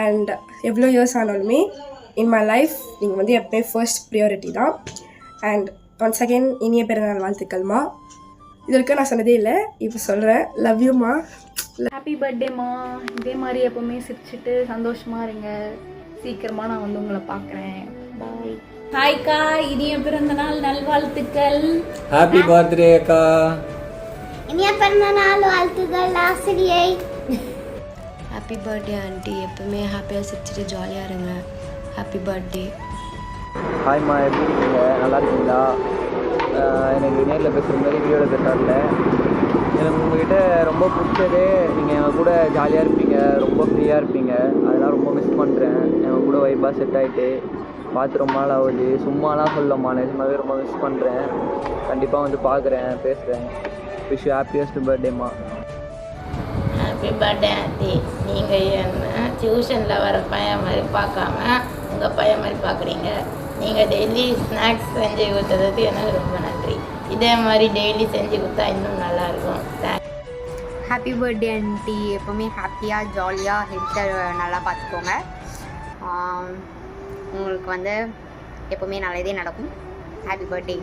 And எவ்வளோ years ஆனாலுமே in my life நீங்கள் வந்து எப்போயும் ஃபர்ஸ்ட் ப்ரியாரிட்டி தான். அண்ட் ஒன்ஸ் அகெயின் இனிய பிறந்தநாள் வாழ்த்துக்கள்மா. இது வரைக்கும் நான் சொன்னதே இல்லை, இப்போ சொல்கிறேன். லவ் யூமா. ஹாப்பி பர்த்டேம்மா. இதே மாதிரி எப்போவுமே சிரிச்சுட்டு சந்தோஷமாக இருங்க. சீக்கிரமாக நான் வந்து உங்களை பார்க்குறேன். பாய். ஹாய்க்கா, இனிய பிறந்தநாள் நல்வாழ்த்துக்கள். ஹாப்பி பர்த்டே அக்கா. இனிய பிறந்தநாள் வாழ்த்துக்கள் ஆசிரியை. Happy birthday aunty. எப்பவுமே ஹாப்பியாக சிரிச்சுட்டு ஜாலியாக இருங்க. Happy birthday. ஹாய்மா, எப்படி இருக்கீங்க? நல்லா இருக்கீங்களா? எனக்கு நேரில் பேசுகிற மாதிரி வீடியோவில் பேசுகிறதில்ல. எனக்கு உங்கள்கிட்ட ரொம்ப பிடிச்சதே நீங்கள் எங்கள் கூட ஜாலியாக இருப்பீங்க, ரொம்ப ஃப்ரீயாக இருப்பீங்க. அதெல்லாம் ரொம்ப மிஸ் பண்ணுறேன். எங்கள் கூட வைப்பாக செட் ஆகிட்டு பார்த்து ரொம்ப நாள் ஆகுது. சும்மாலாம் சொல்லம்மா, நிஜமாவே ரொம்ப மிஸ் பண்ணுறேன். கண்டிப்பாக வந்து பார்க்குறேன், பேசுகிறேன். விஷ் யூ ஹாப்பியஸ்ட் பர்த்டேம்மா. Happy birthday aunty. நீங்கள் என்ன டியூஷனில் வர பையன் மாதிரி பார்க்காம உங்கள் பையன் மாதிரி பார்க்குறீங்க. நீங்கள் டெய்லி ஸ்நாக்ஸ் செஞ்சு கொடுத்ததுக்கு எனக்கு ரொம்ப நன்றி. இதே மாதிரி டெய்லி செஞ்சு கொடுத்தா இன்னும் நல்லாயிருக்கும். Happy birthday aunty. எப்போவுமே ஹாப்பியாக ஜாலியாக ஹெல்த்தை நல்லா பார்த்துக்கோங்க. உங்களுக்கு வந்து எப்போவுமே நல்லதே நடக்கும். Happy birthday.